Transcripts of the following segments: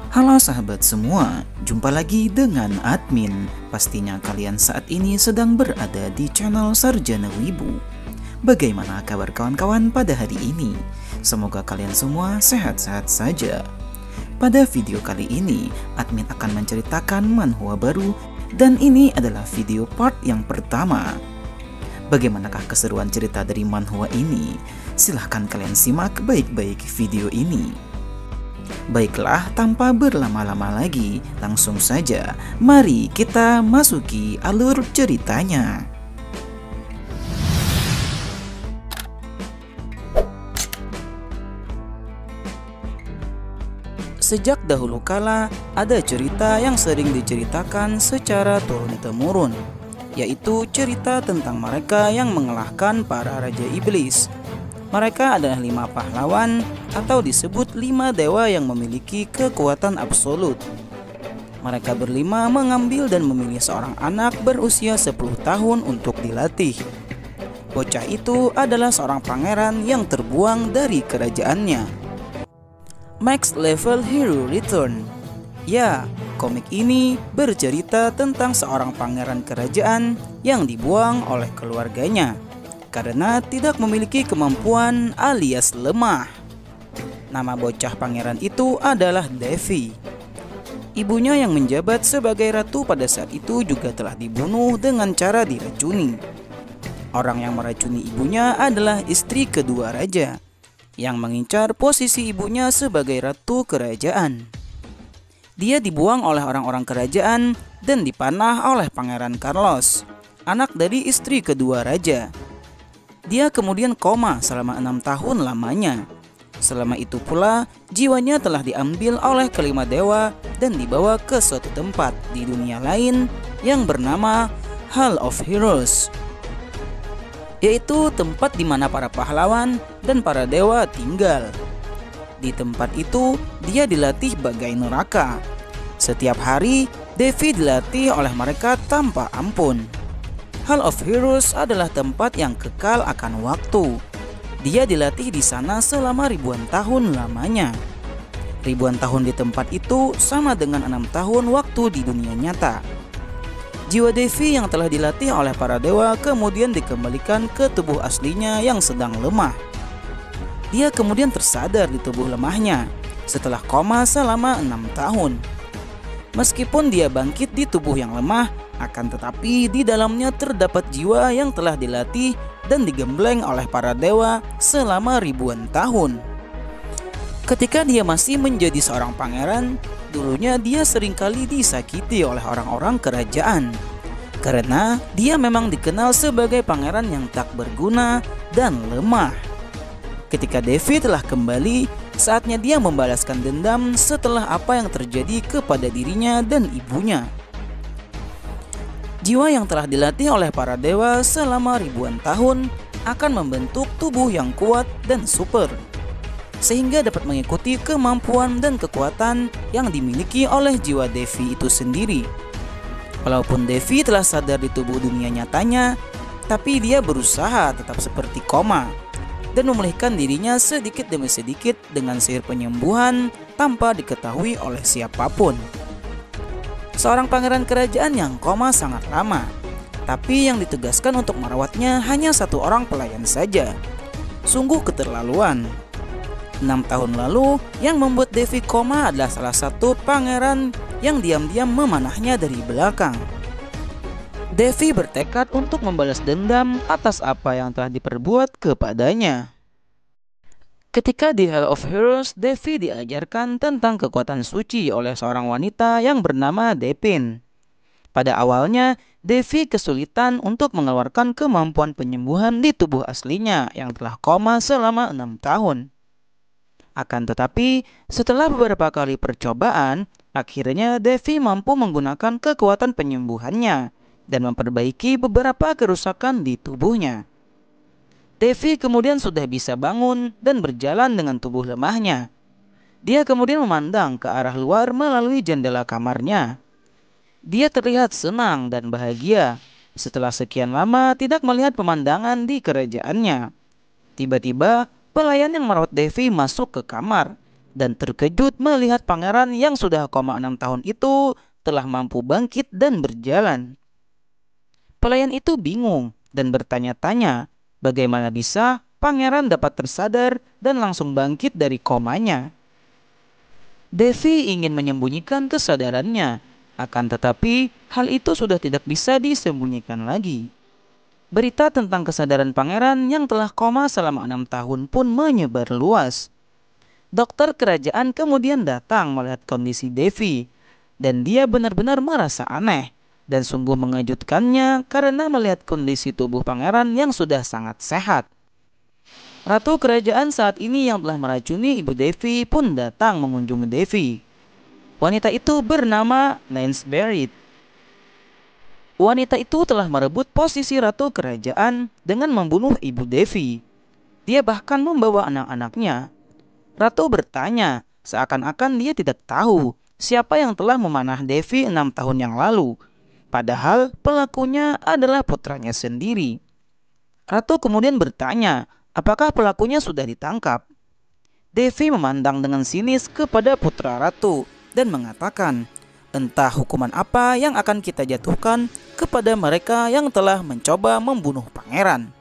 Halo sahabat semua, jumpa lagi dengan admin. Pastinya kalian saat ini sedang berada di channel Sarjana Wibu. Bagaimana kabar kawan-kawan pada hari ini? Semoga kalian semua sehat-sehat saja. Pada video kali ini, admin akan menceritakan manhwa baru dan ini adalah video part yang pertama. Bagaimanakah keseruan cerita dari manhwa ini? Silahkan kalian simak baik-baik video ini. Baiklah, tanpa berlama-lama lagi, langsung saja mari kita masuki alur ceritanya. Sejak dahulu kala, ada cerita yang sering diceritakan secara turun-temurun, yaitu cerita tentang mereka yang mengalahkan para raja iblis. Mereka adalah 5 pahlawan atau disebut 5 dewa yang memiliki kekuatan absolut. Mereka berlima mengambil dan memilih seorang anak berusia 10 tahun untuk dilatih. Bocah itu adalah seorang pangeran yang terbuang dari kerajaannya. Max Level Hero Return. Ya, komik ini bercerita tentang seorang pangeran kerajaan yang dibuang oleh keluarganya karena tidak memiliki kemampuan alias lemah. Nama bocah pangeran itu adalah Devi. Ibunya yang menjabat sebagai ratu pada saat itu juga telah dibunuh dengan cara diracuni. Orang yang meracuni ibunya adalah istri kedua raja yang mengincar posisi ibunya sebagai ratu kerajaan. Dia dibuang oleh orang-orang kerajaan dan dipanah oleh Pangeran Carlos, anak dari istri kedua raja. Dia kemudian koma selama 6 tahun lamanya. Selama itu pula, jiwanya telah diambil oleh kelima dewa dan dibawa ke suatu tempat di dunia lain yang bernama Hall of Heroes, yaitu tempat di mana para pahlawan dan para dewa tinggal. Di tempat itu, dia dilatih bagai neraka. Setiap hari, Devi dilatih oleh mereka tanpa ampun. Hall of Heroes adalah tempat yang kekal akan waktu. Dia dilatih di sana selama ribuan tahun lamanya. Ribuan tahun di tempat itu sama dengan 6 tahun waktu di dunia nyata. Jiwa Devi yang telah dilatih oleh para dewa kemudian dikembalikan ke tubuh aslinya yang sedang lemah. Dia kemudian tersadar di tubuh lemahnya setelah koma selama 6 tahun. Meskipun dia bangkit di tubuh yang lemah, akan tetapi di dalamnya terdapat jiwa yang telah dilatih dan digembleng oleh para dewa selama ribuan tahun. Ketika dia masih menjadi seorang pangeran, dulunya dia seringkali disakiti oleh orang-orang kerajaan karena dia memang dikenal sebagai pangeran yang tak berguna dan lemah. Ketika Devi telah kembali, saatnya dia membalaskan dendam setelah apa yang terjadi kepada dirinya dan ibunya. Jiwa yang telah dilatih oleh para dewa selama ribuan tahun akan membentuk tubuh yang kuat dan super, sehingga dapat mengikuti kemampuan dan kekuatan yang dimiliki oleh jiwa Devi itu sendiri. Walaupun Devi telah sadar di tubuh dunia nyatanya, tapi dia berusaha tetap seperti koma dan memulihkan dirinya sedikit demi sedikit dengan sihir penyembuhan tanpa diketahui oleh siapapun. Seorang pangeran kerajaan yang koma sangat lama, tapi yang ditugaskan untuk merawatnya hanya 1 orang pelayan saja. Sungguh keterlaluan. 6 tahun lalu, yang membuat Devi koma adalah salah satu pangeran yang diam-diam memanahnya dari belakang. Devi bertekad untuk membalas dendam atas apa yang telah diperbuat kepadanya. Ketika di Hall of Heroes, Devi diajarkan tentang kekuatan suci oleh seorang wanita yang bernama Depin. Pada awalnya, Devi kesulitan untuk mengeluarkan kemampuan penyembuhan di tubuh aslinya yang telah koma selama 6 tahun. Akan tetapi, setelah beberapa kali percobaan, akhirnya Devi mampu menggunakan kekuatan penyembuhannya dan memperbaiki beberapa kerusakan di tubuhnya. Devi kemudian sudah bisa bangun dan berjalan dengan tubuh lemahnya. Dia kemudian memandang ke arah luar melalui jendela kamarnya. Dia terlihat senang dan bahagia setelah sekian lama tidak melihat pemandangan di kerajaannya. Tiba-tiba, pelayan yang merawat Devi masuk ke kamar dan terkejut melihat pangeran yang sudah koma 6 tahun itu telah mampu bangkit dan berjalan. Pelayan itu bingung dan bertanya-tanya bagaimana bisa pangeran dapat tersadar dan langsung bangkit dari komanya. Devi ingin menyembunyikan kesadarannya, akan tetapi hal itu sudah tidak bisa disembunyikan lagi. Berita tentang kesadaran pangeran yang telah koma selama 6 tahun pun menyebar luas. Dokter kerajaan kemudian datang melihat kondisi Devi, dan dia benar-benar merasa aneh dan sungguh mengejutkannya karena melihat kondisi tubuh pangeran yang sudah sangat sehat. Ratu kerajaan saat ini yang telah meracuni ibu Devi pun datang mengunjungi Devi. Wanita itu bernama Lansbury. Wanita itu telah merebut posisi ratu kerajaan dengan membunuh ibu Devi. Dia bahkan membawa anak-anaknya. Ratu bertanya, seakan-akan dia tidak tahu siapa yang telah memanah Devi 6 tahun yang lalu. Padahal pelakunya adalah putranya sendiri. Ratu kemudian bertanya, apakah pelakunya sudah ditangkap? Devi memandang dengan sinis kepada putra ratu dan mengatakan, entah hukuman apa yang akan kita jatuhkan kepada mereka yang telah mencoba membunuh pangeran.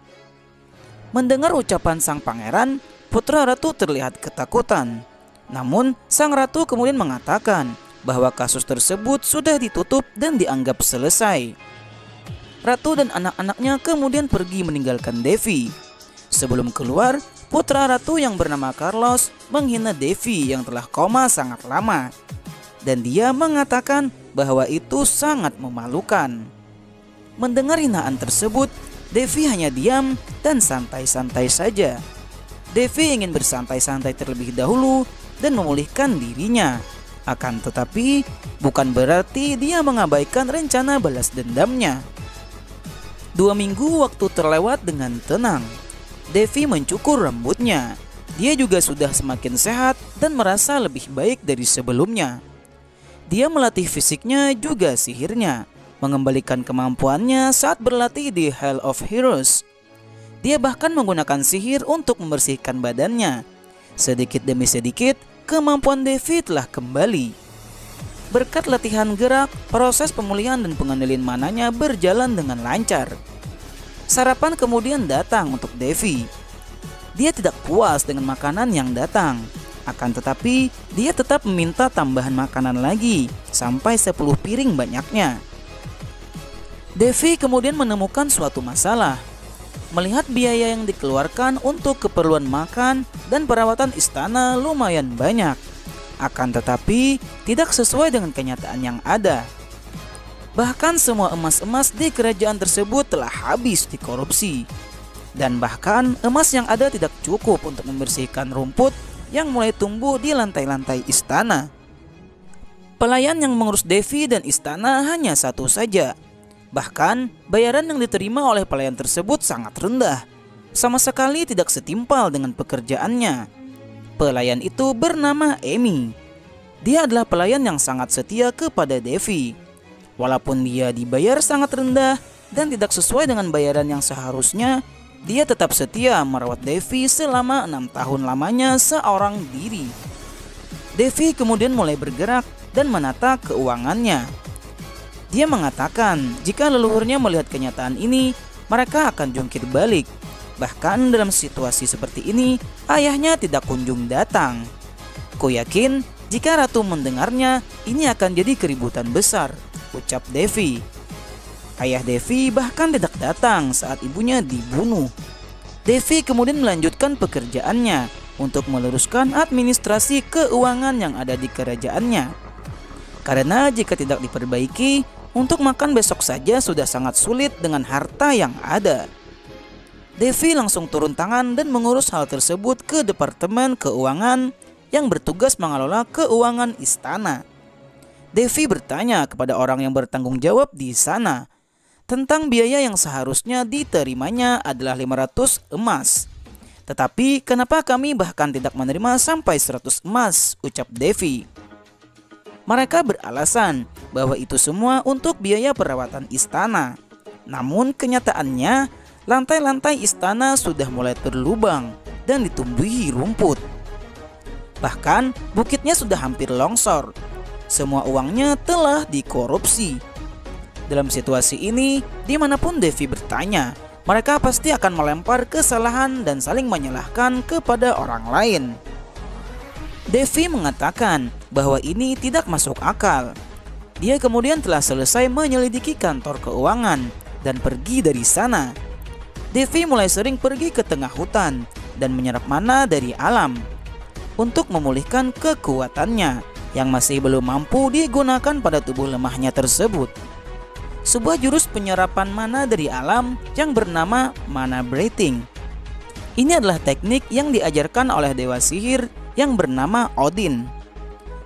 Mendengar ucapan sang pangeran, putra ratu terlihat ketakutan. Namun, sang ratu kemudian mengatakan bahwa kasus tersebut sudah ditutup dan dianggap selesai. Ratu dan anak-anaknya kemudian pergi meninggalkan Devi. Sebelum keluar, putra ratu yang bernama Carlos menghina Devi yang telah koma sangat lama. Dan dia mengatakan bahwa itu sangat memalukan. Mendengar hinaan tersebut, Devi hanya diam dan santai-santai saja. Devi ingin bersantai-santai terlebih dahulu dan memulihkan dirinya. Akan tetapi, bukan berarti dia mengabaikan rencana balas dendamnya. 2 minggu waktu terlewat dengan tenang. Devi mencukur rambutnya. Dia juga sudah semakin sehat dan merasa lebih baik dari sebelumnya. Dia melatih fisiknya juga sihirnya, mengembalikan kemampuannya saat berlatih di Hell of Heroes. Dia bahkan menggunakan sihir untuk membersihkan badannya. Sedikit demi sedikit, kemampuan Devi telah kembali. Berkat latihan gerak, proses pemulihan dan pengendalian mananya berjalan dengan lancar. Sarapan kemudian datang untuk Devi. Dia tidak puas dengan makanan yang datang. Akan tetapi, dia tetap meminta tambahan makanan lagi, sampai 10 piring banyaknya. Devi kemudian menemukan suatu masalah. Melihat biaya yang dikeluarkan untuk keperluan makan dan perawatan istana lumayan banyak. Akan tetapi, tidak sesuai dengan kenyataan yang ada. Bahkan semua emas-emas di kerajaan tersebut telah habis dikorupsi. Dan bahkan emas yang ada tidak cukup untuk membersihkan rumput yang mulai tumbuh di lantai-lantai istana. Pelayan yang mengurus Devi dan istana hanya satu saja. Bahkan bayaran yang diterima oleh pelayan tersebut sangat rendah, sama sekali tidak setimpal dengan pekerjaannya. Pelayan itu bernama Amy. Dia adalah pelayan yang sangat setia kepada Devi. Walaupun dia dibayar sangat rendah dan tidak sesuai dengan bayaran yang seharusnya, dia tetap setia merawat Devi selama 6 tahun lamanya seorang diri. Devi kemudian mulai bergerak dan menata keuangannya. Dia mengatakan jika leluhurnya melihat kenyataan ini, mereka akan jungkir balik. Bahkan dalam situasi seperti ini, ayahnya tidak kunjung datang. Ku yakin jika ratu mendengarnya, ini akan jadi keributan besar, ucap Devi. Ayah Devi bahkan tidak datang saat ibunya dibunuh. Devi kemudian melanjutkan pekerjaannya untuk meluruskan administrasi keuangan yang ada di kerajaannya. Karena jika tidak diperbaiki, untuk makan besok saja sudah sangat sulit dengan harta yang ada. Devi langsung turun tangan dan mengurus hal tersebut ke Departemen Keuangan yang bertugas mengelola keuangan istana. Devi bertanya kepada orang yang bertanggung jawab di sana tentang biaya yang seharusnya diterimanya adalah 500 emas. Tetapi kenapa kami bahkan tidak menerima sampai 100 emas, ucap Devi. Mereka beralasan bahwa itu semua untuk biaya perawatan istana. Namun kenyataannya, lantai-lantai istana sudah mulai berlubang dan ditumbuhi rumput. Bahkan bukitnya sudah hampir longsor. Semua uangnya telah dikorupsi. Dalam situasi ini, dimanapun Devi bertanya, mereka pasti akan melempar kesalahan dan saling menyalahkan kepada orang lain. Devi mengatakan bahwa ini tidak masuk akal. Dia kemudian telah selesai menyelidiki kantor keuangan dan pergi dari sana. Devi mulai sering pergi ke tengah hutan dan menyerap mana dari alam untuk memulihkan kekuatannya yang masih belum mampu digunakan pada tubuh lemahnya tersebut. Sebuah jurus penyerapan mana dari alam yang bernama mana breathing. Ini adalah teknik yang diajarkan oleh dewa sihir yang bernama Odin.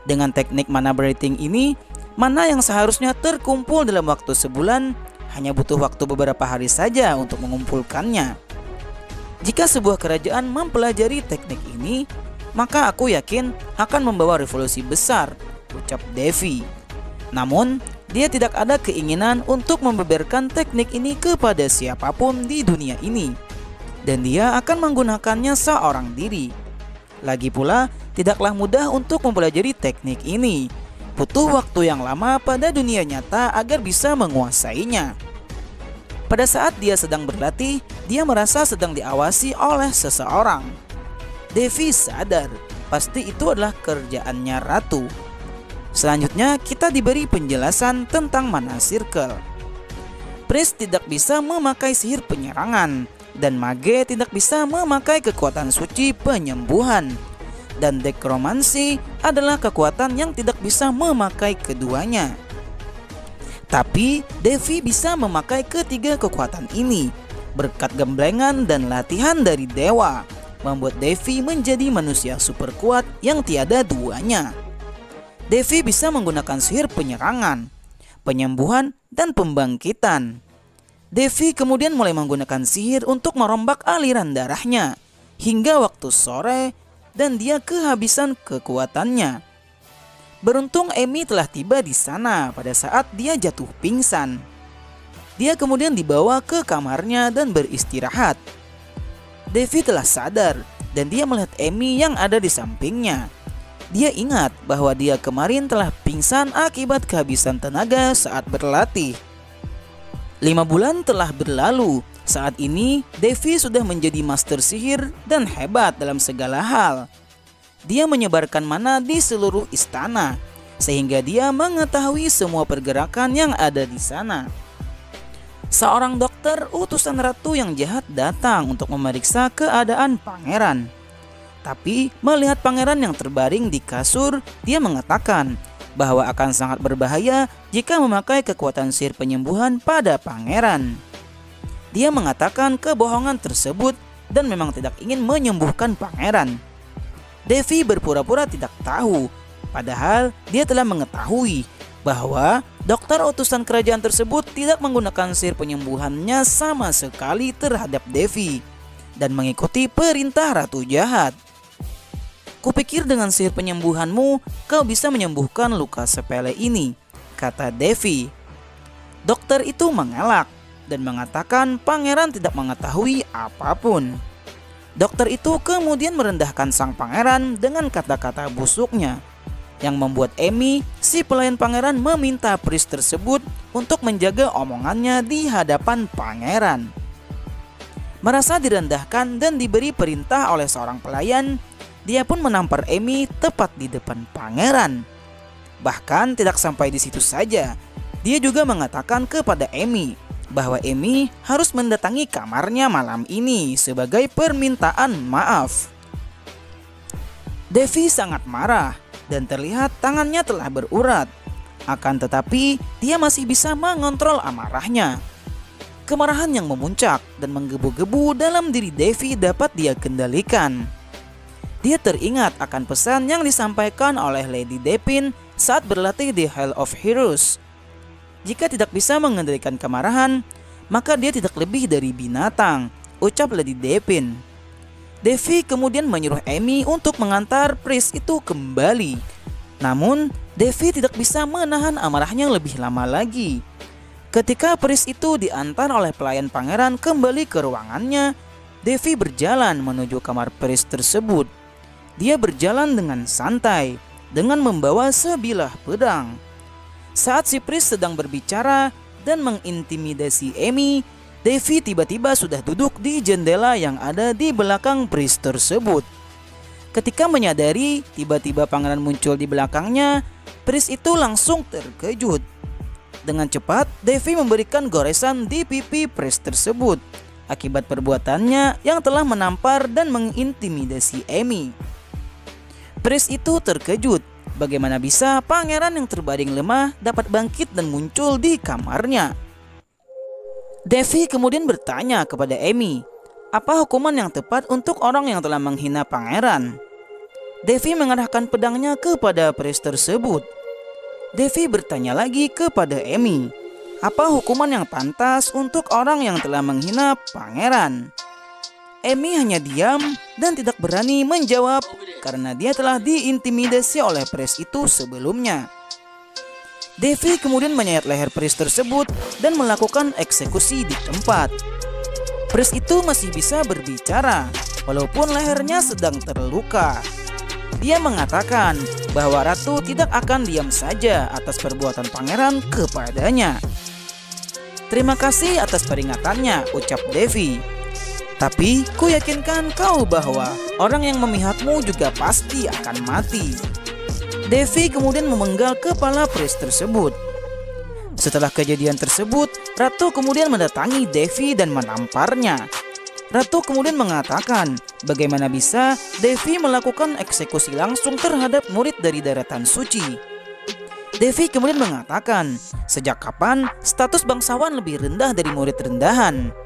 Dengan teknik mana breathing ini, mana yang seharusnya terkumpul dalam waktu sebulan hanya butuh waktu beberapa hari saja untuk mengumpulkannya. Jika sebuah kerajaan mempelajari teknik ini, maka aku yakin akan membawa revolusi besar, ucap Devi. Namun, dia tidak ada keinginan untuk membeberkan teknik ini kepada siapapun di dunia ini, dan dia akan menggunakannya seorang diri. Lagi pula, tidaklah mudah untuk mempelajari teknik ini. Butuh waktu yang lama pada dunia nyata agar bisa menguasainya. Pada saat dia sedang berlatih, dia merasa sedang diawasi oleh seseorang. Devi sadar, pasti itu adalah kerjaannya ratu. Selanjutnya kita diberi penjelasan tentang mana circle. Priest tidak bisa memakai sihir penyerangan, dan mage tidak bisa memakai kekuatan suci penyembuhan. Dan dekromansi adalah kekuatan yang tidak bisa memakai keduanya. Tapi Devi bisa memakai ketiga kekuatan ini. Berkat gemblengan dan latihan dari dewa membuat Devi menjadi manusia super kuat yang tiada duanya. Devi bisa menggunakan sihir penyerangan, penyembuhan, dan pembangkitan. Devi kemudian mulai menggunakan sihir untuk merombak aliran darahnya hingga waktu sore dan dia kehabisan kekuatannya. Beruntung Amy telah tiba di sana pada saat dia jatuh pingsan. Dia kemudian dibawa ke kamarnya dan beristirahat. Devi telah sadar dan dia melihat Amy yang ada di sampingnya. Dia ingat bahwa dia kemarin telah pingsan akibat kehabisan tenaga saat berlatih. 5 bulan telah berlalu. Saat ini Devi sudah menjadi master sihir dan hebat dalam segala hal. Dia menyebarkan mana di seluruh istana sehingga dia mengetahui semua pergerakan yang ada di sana. Seorang dokter utusan ratu yang jahat datang untuk memeriksa keadaan pangeran. Tapi melihat pangeran yang terbaring di kasur, dia mengatakan bahwa akan sangat berbahaya jika memakai kekuatan sihir penyembuhan pada pangeran. Dia mengatakan kebohongan tersebut dan memang tidak ingin menyembuhkan pangeran. Devi berpura-pura tidak tahu, padahal dia telah mengetahui bahwa dokter utusan kerajaan tersebut tidak menggunakan sihir penyembuhannya sama sekali terhadap Devi dan mengikuti perintah ratu jahat. Kupikir dengan sihir penyembuhanmu kau bisa menyembuhkan luka sepele ini, kata Devi. Dokter itu mengelak dan mengatakan pangeran tidak mengetahui apapun. Dokter itu kemudian merendahkan sang pangeran dengan kata-kata busuknya, yang membuat Amy, si pelayan pangeran, meminta priest tersebut untuk menjaga omongannya di hadapan pangeran. Merasa direndahkan dan diberi perintah oleh seorang pelayan, dia pun menampar Amy tepat di depan pangeran. Bahkan tidak sampai di situ saja, dia juga mengatakan kepada Amy bahwa Amy harus mendatangi kamarnya malam ini sebagai permintaan maaf. Devi sangat marah dan terlihat tangannya telah berurat. Akan tetapi dia masih bisa mengontrol amarahnya. Kemarahan yang memuncak dan menggebu-gebu dalam diri Devi dapat dia kendalikan. Dia teringat akan pesan yang disampaikan oleh Lady Depin saat berlatih di Hell of Heroes. Jika tidak bisa mengendalikan kemarahan, maka dia tidak lebih dari binatang, ucap Lady Depin. Devi kemudian menyuruh Amy untuk mengantar priest itu kembali. Namun, Devi tidak bisa menahan amarahnya lebih lama lagi. Ketika priest itu diantar oleh pelayan pangeran kembali ke ruangannya, Devi berjalan menuju kamar priest tersebut. Dia berjalan dengan santai dengan membawa sebilah pedang. Saat si Pris sedang berbicara dan mengintimidasi Amy, Devi tiba-tiba sudah duduk di jendela yang ada di belakang Pris tersebut. Ketika menyadari tiba-tiba pangeran muncul di belakangnya, Pris itu langsung terkejut. Dengan cepat, Devi memberikan goresan di pipi Pris tersebut akibat perbuatannya yang telah menampar dan mengintimidasi Amy. Pris itu terkejut. Bagaimana bisa pangeran yang terbaring lemah dapat bangkit dan muncul di kamarnya? Devi kemudian bertanya kepada Amy, apa hukuman yang tepat untuk orang yang telah menghina pangeran? Devi mengarahkan pedangnya kepada Pris tersebut. Devi bertanya lagi kepada Amy, apa hukuman yang pantas untuk orang yang telah menghina pangeran? Amy hanya diam dan tidak berani menjawab karena dia telah diintimidasi oleh Pris itu sebelumnya. Devi kemudian menyayat leher Pris tersebut dan melakukan eksekusi di tempat. Pris itu masih bisa berbicara walaupun lehernya sedang terluka. Dia mengatakan bahwa ratu tidak akan diam saja atas perbuatan pangeran kepadanya. Terima kasih atas peringatannya, ucap Devi. Tapi ku yakinkan kau bahwa orang yang memihakmu juga pasti akan mati. Devi kemudian memenggal kepala Pris tersebut. Setelah kejadian tersebut, Ratu kemudian mendatangi Devi dan menamparnya. Ratu kemudian mengatakan bagaimana bisa Devi melakukan eksekusi langsung terhadap murid dari daratan suci. Devi kemudian mengatakan sejak kapan status bangsawan lebih rendah dari murid rendahan.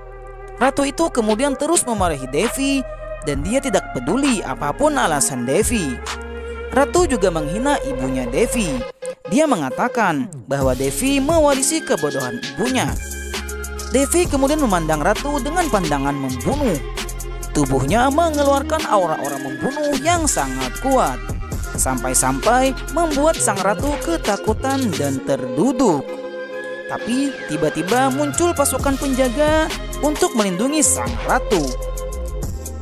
Ratu itu kemudian terus memarahi Devi dan dia tidak peduli apapun alasan Devi. Ratu juga menghina ibunya Devi. Dia mengatakan bahwa Devi mewarisi kebodohan ibunya. Devi kemudian memandang Ratu dengan pandangan membunuh. Tubuhnya mengeluarkan aura-aura membunuh yang sangat kuat. Sampai-sampai membuat sang Ratu ketakutan dan terduduk. Tapi tiba-tiba muncul pasukan penjaga untuk melindungi sang ratu.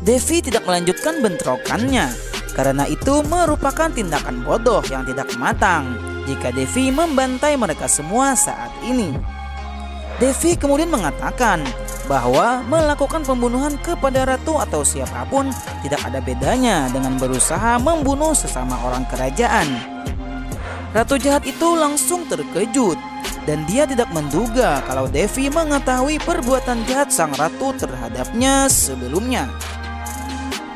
Devi tidak melanjutkan bentrokannya karena itu merupakan tindakan bodoh yang tidak matang jika Devi membantai mereka semua saat ini. Devi kemudian mengatakan bahwa melakukan pembunuhan kepada ratu atau siapapun tidak ada bedanya dengan berusaha membunuh sesama orang kerajaan. Ratu jahat itu langsung terkejut dan dia tidak menduga kalau Devi mengetahui perbuatan jahat sang ratu terhadapnya sebelumnya.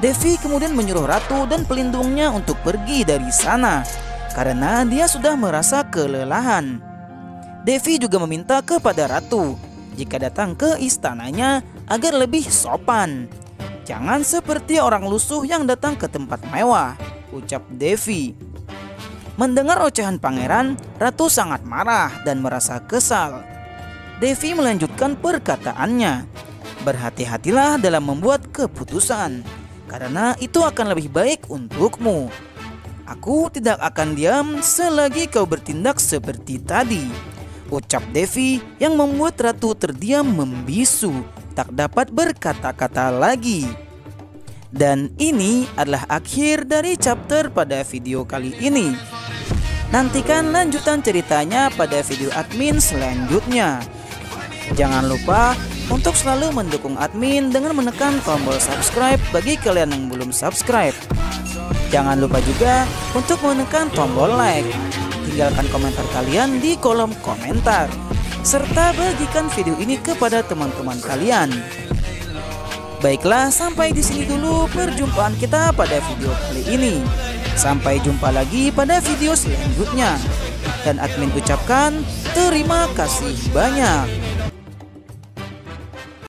Devi kemudian menyuruh ratu dan pelindungnya untuk pergi dari sana karena dia sudah merasa kelelahan. Devi juga meminta kepada ratu jika datang ke istananya agar lebih sopan. Jangan seperti orang lusuh yang datang ke tempat mewah, ucap Devi. Mendengar ocehan pangeran, ratu sangat marah dan merasa kesal. Devi melanjutkan perkataannya, berhati-hatilah dalam membuat keputusan, karena itu akan lebih baik untukmu. Aku tidak akan diam selagi kau bertindak seperti tadi, ucap Devi yang membuat ratu terdiam membisu, tak dapat berkata-kata lagi. Dan ini adalah akhir dari chapter pada video kali ini. Nantikan lanjutan ceritanya pada video admin selanjutnya. Jangan lupa untuk selalu mendukung admin dengan menekan tombol subscribe bagi kalian yang belum subscribe. Jangan lupa juga untuk menekan tombol like. Tinggalkan komentar kalian di kolom komentar, serta bagikan video ini kepada teman-teman kalian. Baiklah, sampai di sini dulu perjumpaan kita pada video kali ini. Sampai jumpa lagi pada video selanjutnya. Dan admin ucapkan terima kasih banyak.